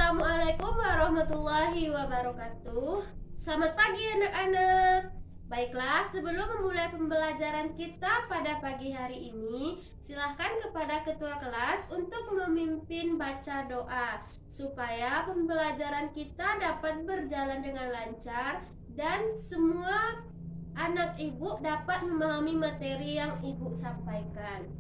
Assalamualaikum warahmatullahi wabarakatuh. Selamat pagi anak-anak. Baiklah, sebelum memulai pembelajaran kita pada pagi hari ini, silahkan kepada ketua kelas untuk memimpin baca doa supaya pembelajaran kita dapat berjalan dengan lancar dan semua anak ibu dapat memahami materi yang ibu sampaikan.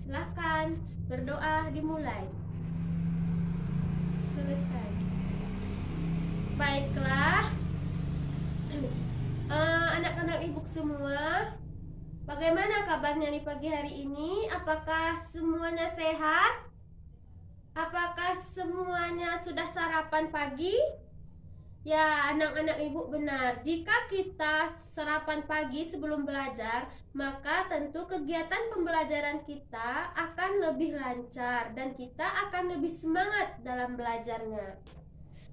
Silahkan berdoa, dimulai. Selesai. Baiklah, anak-anak ibu semua, bagaimana kabarnya di pagi hari ini? Apakah semuanya sehat? Apakah semuanya sudah sarapan pagi? Ya, anak-anak ibu benar. Jika kita sarapan pagi sebelum belajar, maka tentu kegiatan pembelajaran kita akan lebih lancar dan kita akan lebih semangat dalam belajarnya.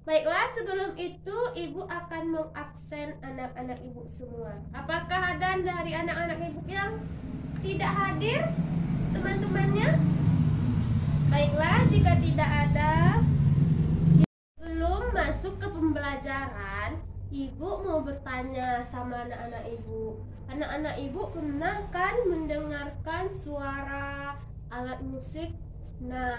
Baiklah, sebelum itu ibu akan mengabsen anak-anak ibu semua. Apakah ada dari anak-anak ibu yang tidak hadir, teman-temannya? Baiklah, jika tidak ada, sebelum masuk ke pembelajaran, ibu mau bertanya sama anak-anak ibu. Anak-anak ibu pernah kan mendengarkan suara alat musik? Nah,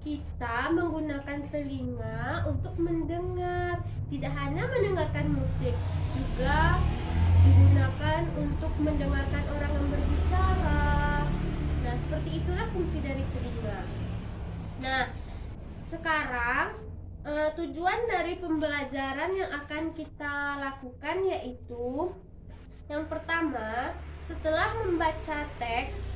kita menggunakan telinga untuk mendengar. Tidak hanya mendengarkan musik, juga digunakan untuk mendengarkan orang yang berbicara. Nah, seperti itulah fungsi dari telinga. Nah, sekarang tujuan dari pembelajaran yang akan kita lakukan yaitu yang pertama, setelah membaca teks,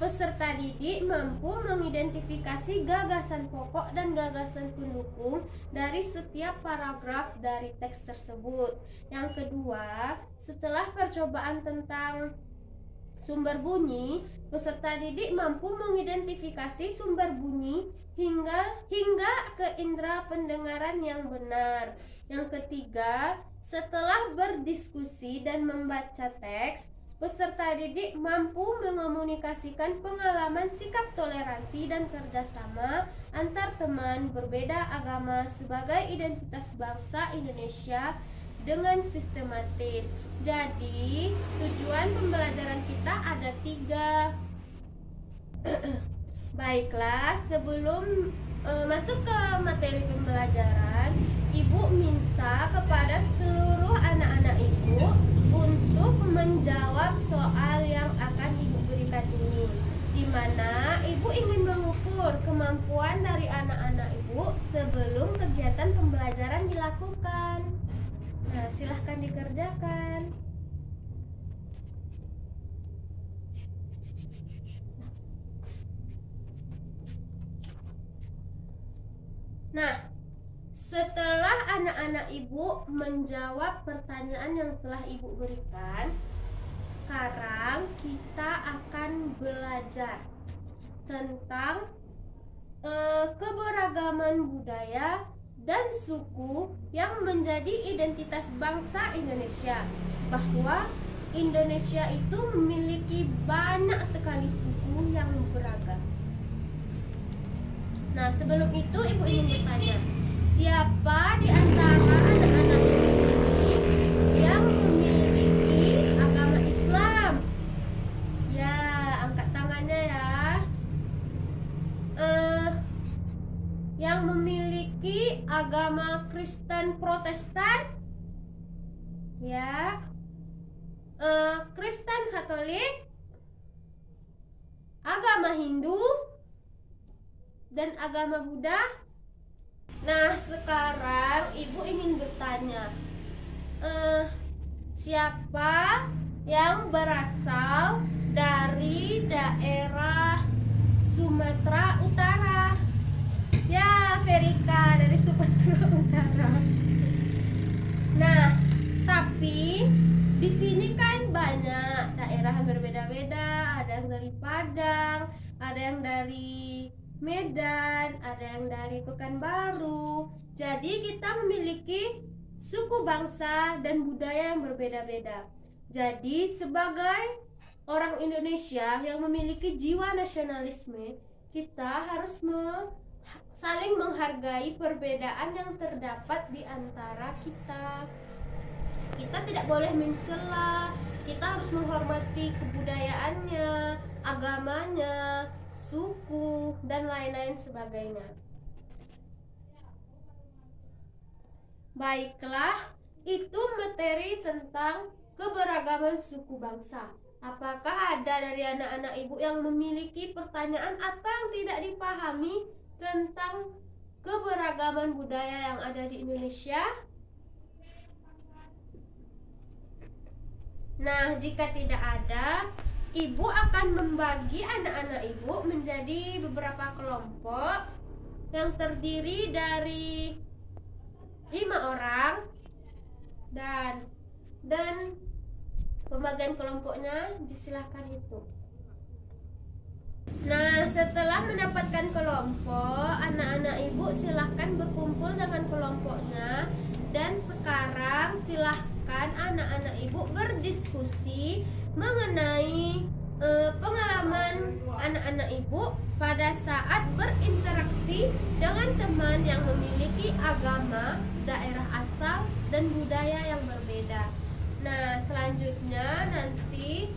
peserta didik mampu mengidentifikasi gagasan pokok dan gagasan pendukung dari setiap paragraf dari teks tersebut. Yang kedua, setelah percobaan tentang sumber bunyi, peserta didik mampu mengidentifikasi sumber bunyi hingga ke indera pendengaran yang benar. Yang ketiga, setelah berdiskusi dan membaca teks, peserta didik mampu mengomunikasikan pengalaman sikap toleransi dan kerjasama antar teman berbeda agama sebagai identitas bangsa Indonesia dengan sistematis. Jadi, tujuan pembelajaran kita ada 3. Baiklah, sebelum masuk ke materi pembelajaran, ibu minta kepada seluruh anak-anak ibu untuk menjawab soal yang akan ibu berikan ini, di mana ibu ingin mengukur kemampuan dari anak-anak ibu sebelum kegiatan pembelajaran dilakukan. Nah, silahkan dikerjakan. Nah, setelah anak-anak ibu menjawab pertanyaan yang telah ibu berikan, sekarang kita akan belajar tentang keberagaman budaya dan suku yang menjadi identitas bangsa Indonesia, bahwa Indonesia itu memiliki banyak sekali suku yang beragam. Nah, sebelum itu ibu ingin bertanya, siapa di antara anak-anak ini yang memiliki agama Islam? Ya, angkat tangannya ya. Yang memiliki agama Kristen Protestan? Ya. Kristen Katolik? Agama Hindu? Dan agama Buddha? Nah, sekarang ibu ingin bertanya, siapa yang berasal dari daerah Sumatera Utara? Ya, Verika dari Sumatera Utara. Nah, tapi di sini kan banyak daerah yang berbeda-beda. Ada yang dari Padang, ada yang dari Medan, ada yang dari Pekanbaru. Jadi kita memiliki suku bangsa dan budaya yang berbeda-beda. Jadi sebagai orang Indonesia yang memiliki jiwa nasionalisme, kita harus saling menghargai perbedaan yang terdapat di antara kita. Kita tidak boleh mencela, kita harus menghormati kebudayaannya, agamanya, suku, dan lain-lain sebagainya. Baiklah, itu materi tentang keberagaman suku bangsa. Apakah ada dari anak-anak ibu yang memiliki pertanyaan atau yang tidak dipahami tentang keberagaman budaya yang ada di Indonesia? Nah, jika tidak ada, ibu akan membagi anak-anak ibu menjadi beberapa kelompok yang terdiri dari 5 orang dan pembagian kelompoknya disilahkan itu. Nah, setelah mendapatkan kelompok, anak-anak ibu silahkan berkumpul dengan kelompoknya. Dan sekarang silahkan anak-anak ibu berdiskusi mengenai pengalaman anak-anak ibu pada saat berinteraksi dengan teman yang memiliki agama, daerah asal, dan budaya yang berbeda. Nah, selanjutnya nanti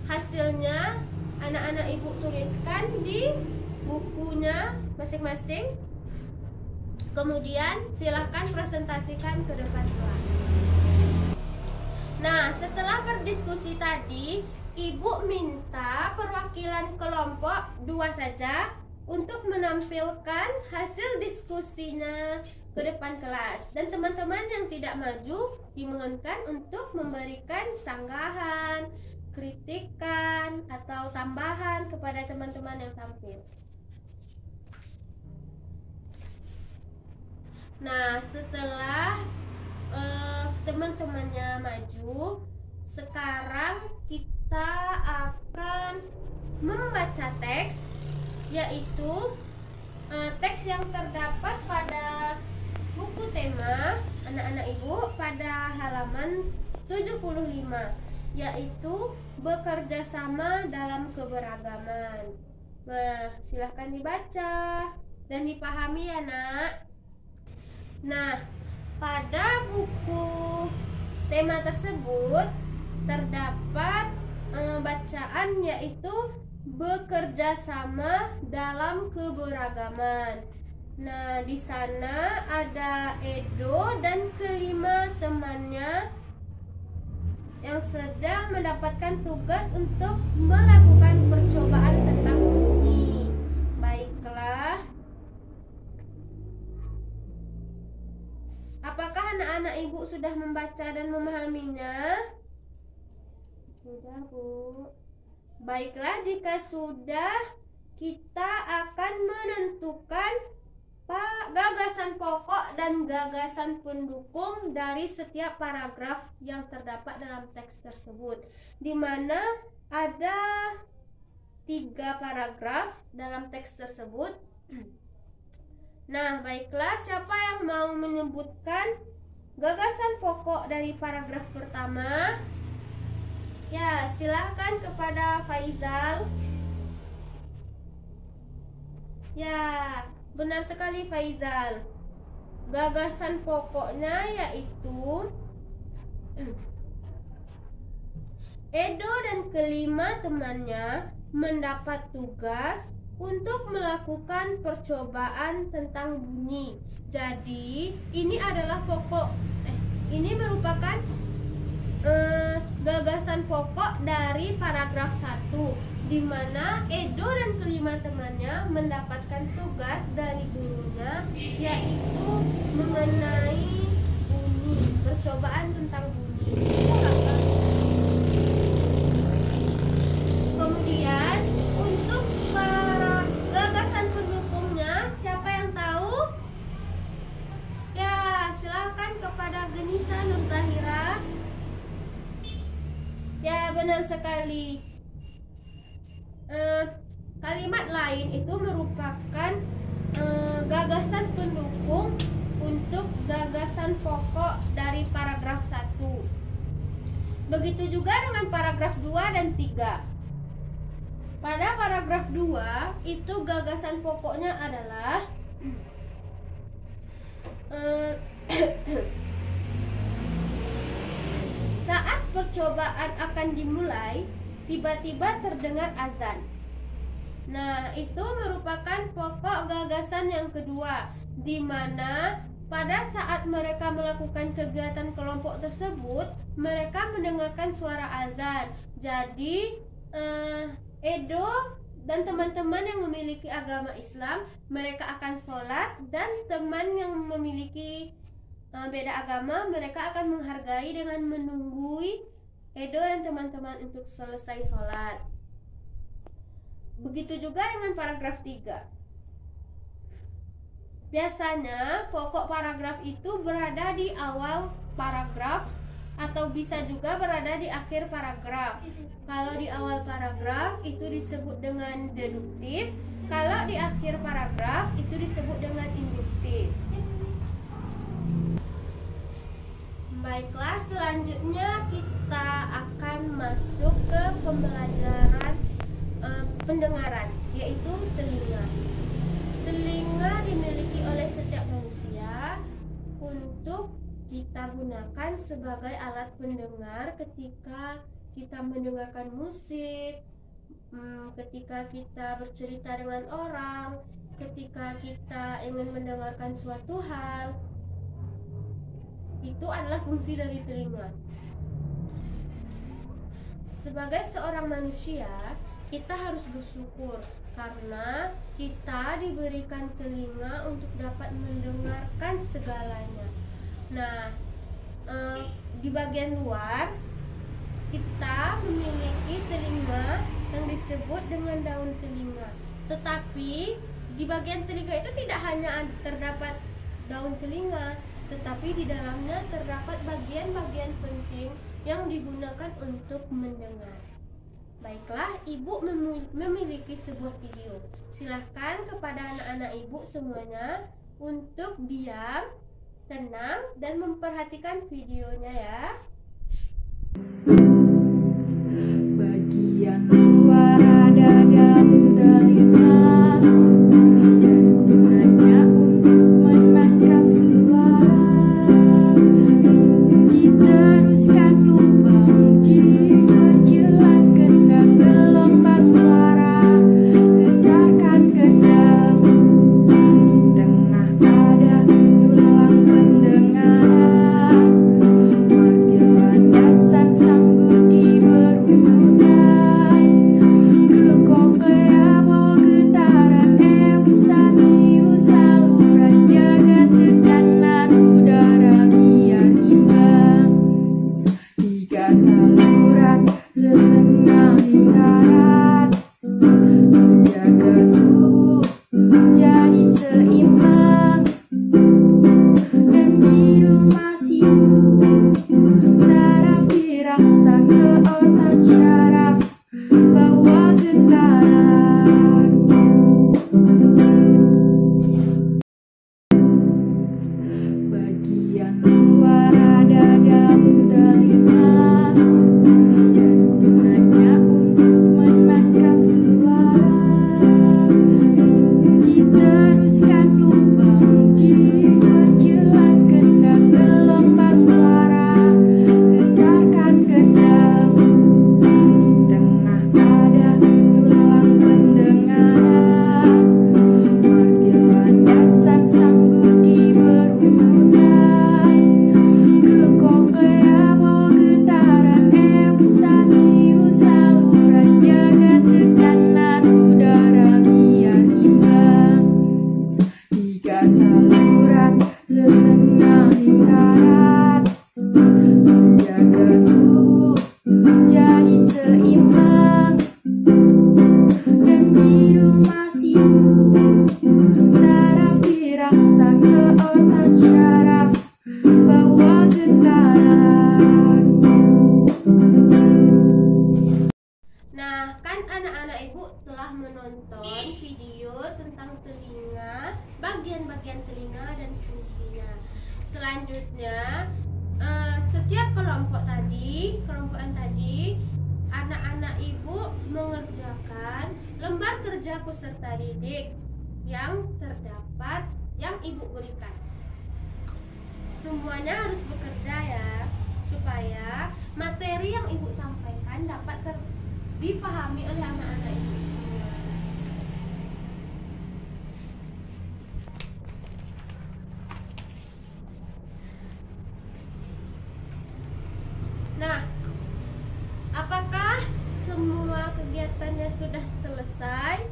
hasilnya anak-anak ibu tuliskan di bukunya masing-masing. Kemudian silahkan presentasikan ke depan kelas. Nah, setelah berdiskusi tadi, ibu minta perwakilan kelompok 2 saja untuk menampilkan hasil diskusinya ke depan kelas. Dan teman-teman yang tidak maju dimohonkan untuk memberikan sanggahan, kritikan, atau tambahan kepada teman-teman yang tampil. Nah, setelah teman-temannya maju, sekarang kita akan membaca teks, yaitu teks yang terdapat pada buku tema anak-anak ibu pada halaman 75, yaitu bekerja sama dalam keberagaman. Nah, silahkan dibaca dan dipahami ya, Nak. Nah, pada buku tema tersebut terdapat bacaan yaitu bekerja sama dalam keberagaman. Nah, di sana ada Edo dan kelima temannya yang sedang mendapatkan tugas untuk melakukan percobaan tentang bunyi. Baiklah. Apakah anak-anak ibu sudah membaca dan memahaminya? Sudah, Bu. Baiklah, jika sudah, kita akan menentukan gagasan pokok dan gagasan pendukung dari setiap paragraf yang terdapat dalam teks tersebut, di mana ada 3 paragraf dalam teks tersebut. Nah, baiklah, siapa yang mau menyebutkan gagasan pokok dari paragraf pertama? Ya, silakan kepada Faizal. Ya, benar sekali Faizal. Gagasan pokoknya yaitu Edo dan kelima temannya mendapat tugas untuk melakukan percobaan tentang bunyi. Jadi, ini adalah ini merupakan gagasan pokok dari paragraf 1, di mana Edo dan kelima temannya mendapatkan tugas dari gurunya, yaitu mengenai bunyi, percobaan tentang bunyi. Kemudian untuk para gagasan pendukungnya, siapa yang tahu? Ya, silakan kepada Genisa Nur Zahira. Ya, benar sekali. Kalimat lain itu merupakan gagasan pendukung untuk gagasan pokok dari paragraf 1. Begitu juga dengan paragraf 2 dan 3. Pada paragraf 2 itu gagasan pokoknya adalah saat percobaan akan dimulai, tiba-tiba terdengar azan. Nah, itu merupakan pokok gagasan yang kedua, di mana pada saat mereka melakukan kegiatan kelompok tersebut, mereka mendengarkan suara azan. Jadi, Edo dan teman-teman yang memiliki agama Islam, mereka akan sholat, dan teman yang memiliki beda agama, mereka akan menghargai dengan menunggui Edo dan teman-teman untuk selesai sholat. Begitu juga dengan paragraf 3. Biasanya pokok paragraf itu berada di awal paragraf atau bisa juga berada di akhir paragraf. Kalau di awal paragraf itu disebut dengan deduktif, kalau di akhir paragraf itu disebut dengan induktif. Baiklah, selanjutnya kita akan masuk ke pembelajaran pendengaran, yaitu telinga. Telinga dimiliki oleh setiap manusia untuk kita gunakan sebagai alat pendengar ketika kita mendengarkan musik, ketika kita bercerita dengan orang, ketika kita ingin mendengarkan suatu hal. Itu adalah fungsi dari telinga. Sebagai seorang manusia, kita harus bersyukur karena kita diberikan telinga untuk dapat mendengarkan segalanya. Nah, di bagian luar kita memiliki telinga yang disebut dengan daun telinga. Tetapi di bagian telinga itu tidak hanya terdapat daun telinga, tetapi di dalamnya terdapat bagian-bagian penting yang digunakan untuk mendengar. Baiklah, ibu memiliki sebuah video. Silahkan kepada anak-anak ibu semuanya untuk diam, tenang, dan memperhatikan videonya ya. Bagian luar ada daun telinga dan gunanya untuk menangkap suara. Diteruskan lubang diperjelas kendang gelombang suara. Getarkan kendang, di tengah ada tulang pendengaran. Margil landasan sanggup diberurutan. Ke koklea bawa getaran eustachius, saluran jaga tekanan udara biar imbang. 3 saluran setengah lingkaran menjaga tubuh jadi seimbang. Dan di rumah siku saraf dirangsang ke otak syaraf bawa getaran. Bagian luar ada daun telinga dan gunanya untuk menangkap suara. Diteruskan lubang diperjelas kendang gelombang suara. Getarkan kendang, di tengah ada tulang pendengaran. Margil landasan sanggup diberurutan. Ke koklea bawa getaran eustachius, saluran jaga tekanan udara biar imbang. 3 saluran setengah lingkaran menjaga tubuh jadi seimbang. Dan di rumah siku saraf dirangsang ke otak syaraf bawa getaran. Nah, kan anak-anak ibu telah menonton video tentang telinga, bagian-bagian telinga dan fungsinya. Selanjutnya, setiap kelompokan tadi, anak-anak ibu untuk mengerjakan lembar kerja peserta didik yang terdapat yang ibu berikan. Semuanya harus bekerja ya, supaya materi yang ibu sampaikan dapat dipahami oleh anak-anak ibu semua. Nah, apakah semua kegiatannya sudah selesai?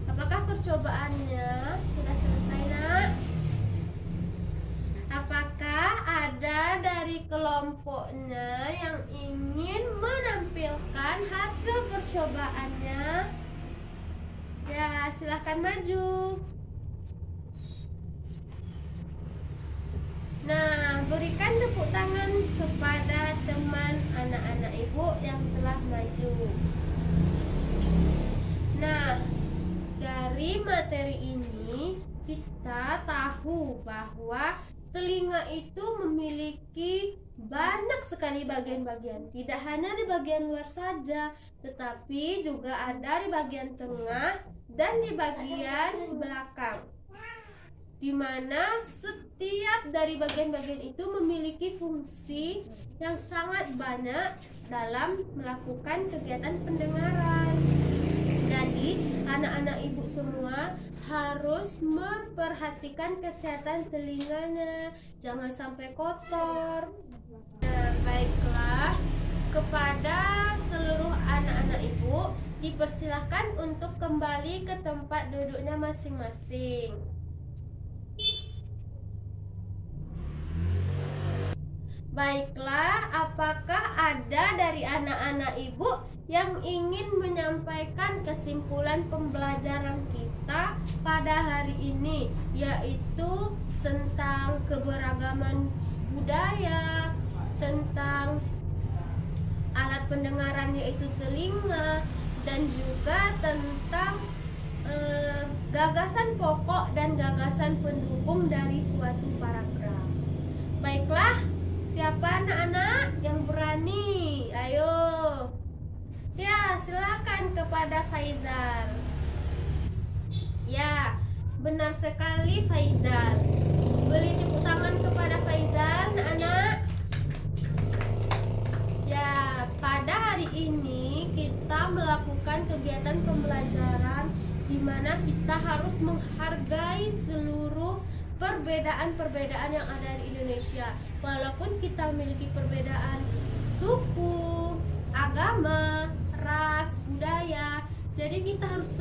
Apakah percobaannya sudah selesai, Nak? Apakah ada dari kelompoknya yang ingin menampilkan hasil percobaannya? Ya, silahkan maju. Nah, berikan tepuk tangan kepada teman anak-anak ibu yang telah maju. Nah, dari materi ini kita tahu bahwa telinga itu memiliki banyak sekali bagian-bagian. Tidak hanya di bagian luar saja, tetapi juga ada di bagian tengah dan di bagian belakang, di mana setiap dari bagian-bagian itu memiliki fungsi yang sangat banyak dalam melakukan kegiatan pendengaran. Jadi, anak-anak ibu semua harus memperhatikan kesehatan telinganya, jangan sampai kotor. Nah, baiklah, kepada seluruh anak-anak ibu dipersilahkan untuk kembali ke tempat duduknya masing-masing. Baiklah, apakah ada dari anak-anak ibu yang ingin menyampaikan kesimpulan pembelajaran kita pada hari ini, yaitu tentang keberagaman budaya, tentang alat pendengaran yaitu telinga, dan juga tentang gagasan pokok dan gagasan pendukung dari suatu paragraf. Baiklah, siapa anak-anak yang berani? Ayo. Ya, silakan kepada Faizal. Ya, benar sekali Faizal. Beri tepuk tangan kepada Faizal, anak-anak. Ya, pada hari ini kita melakukan kegiatan pembelajaran di mana kita harus menghargai seluruh perbedaan-perbedaan yang ada di Indonesia. Walaupun kita memiliki perbedaan suku, agama, ras, budaya, jadi kita harus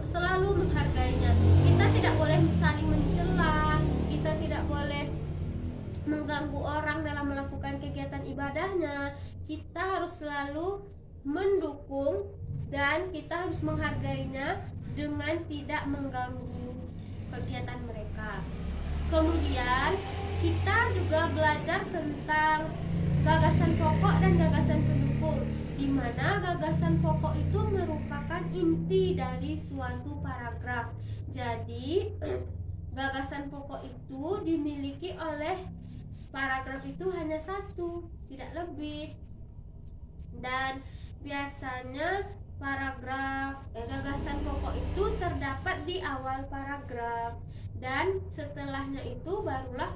selalu menghargainya. Kita tidak boleh saling mencela, kita tidak boleh mengganggu orang dalam melakukan kegiatan ibadahnya. Kita harus selalu mendukung dan kita harus menghargainya dengan tidak mengganggu kegiatan mereka. Kemudian kita juga belajar tentang gagasan pokok dan gagasan pendukung, di mana gagasan pokok itu merupakan inti dari suatu paragraf. Jadi gagasan pokok itu dimiliki oleh paragraf itu hanya satu, tidak lebih. Dan biasanya gagasan pokok itu terdapat di awal paragraf, dan setelahnya itu barulah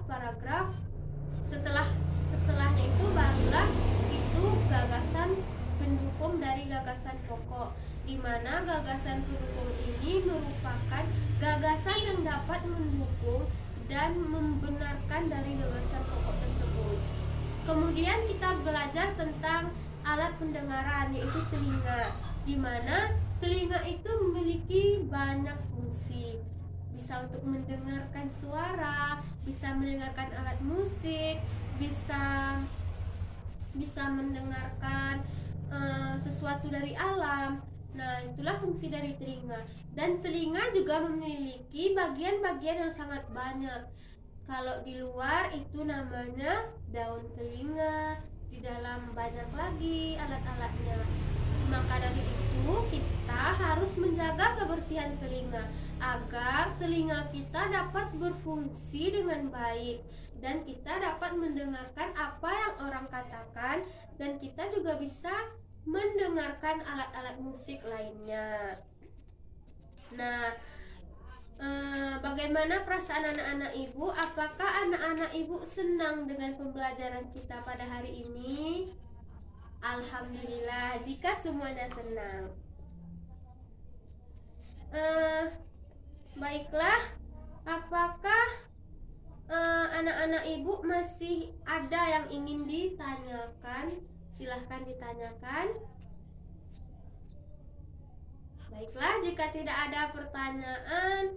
setelahnya itu barulah itu gagasan pendukung dari gagasan pokok, di mana gagasan pendukung ini merupakan gagasan yang dapat mendukung dan membenarkan dari gagasan pokok tersebut. Kemudian kita belajar tentang alat pendengaran, yaitu telinga, di mana telinga itu memiliki banyak fungsi. Bisa untuk mendengarkan suara, bisa mendengarkan alat musik, bisa mendengarkan sesuatu dari alam. Nah, itulah fungsi dari telinga. Dan telinga juga memiliki bagian-bagian yang sangat banyak. Kalau di luar itu namanya daun telinga, di dalam banyak lagi alat-alatnya. Maka dari itu kita harus menjaga kebersihan telinga agar telinga kita dapat berfungsi dengan baik dan kita dapat mendengarkan apa yang orang katakan, dan kita juga bisa mendengarkan alat-alat musik lainnya. Nah, bagaimana perasaan anak-anak ibu? Apakah anak-anak ibu senang dengan pembelajaran kita pada hari ini? Alhamdulillah, jika semuanya senang. Baiklah, apakah anak-anak ibu masih ada yang ingin ditanyakan? Silahkan ditanyakan. Baiklah, jika tidak ada pertanyaan,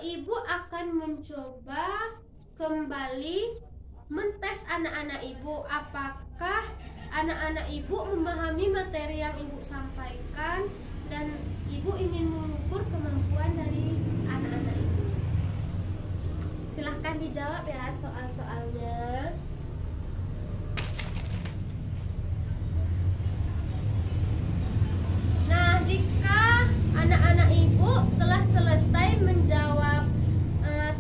ibu akan mencoba kembali mentes anak-anak ibu. Apakah anak-anak ibu memahami materi yang ibu sampaikan dan ibu ingin mengukur kemampuan dari anak-anak ibu? Silahkan dijawab ya soal-soalnya. Nah, jika anak-anak ibu telah selesai menjawab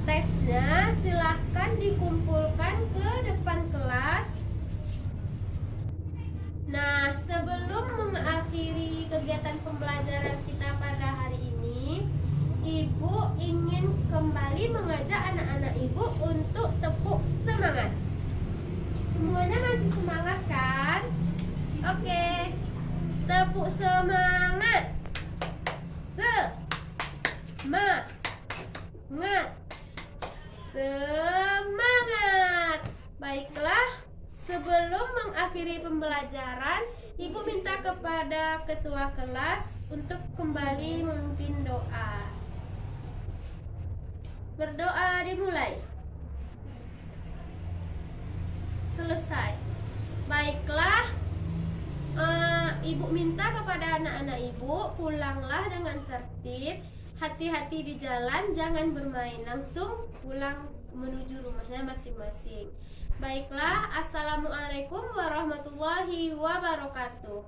tesnya, silahkan dikumpulkan ke depan kelas. Nah, sebelum mengakhiri kegiatan pembelajaran kita pada hari ini, ibu ingin kembali mengajak anak-anak ibu untuk tepuk semangat. Semuanya masih semangat kan? Oke, tepuk semangat. Semangat. Semangat. Baiklah, sebelum mengakhiri pembelajaran, ibu minta kepada ketua kelas untuk kembali memimpin doa. Berdoa dimulai. Selesai. Baiklah, ibu minta kepada anak-anak ibu, pulanglah dengan tertib. Hati-hati di jalan, jangan bermain, langsung pulang menuju rumahnya masing-masing. Baiklah, assalamualaikum warahmatullahi wabarakatuh.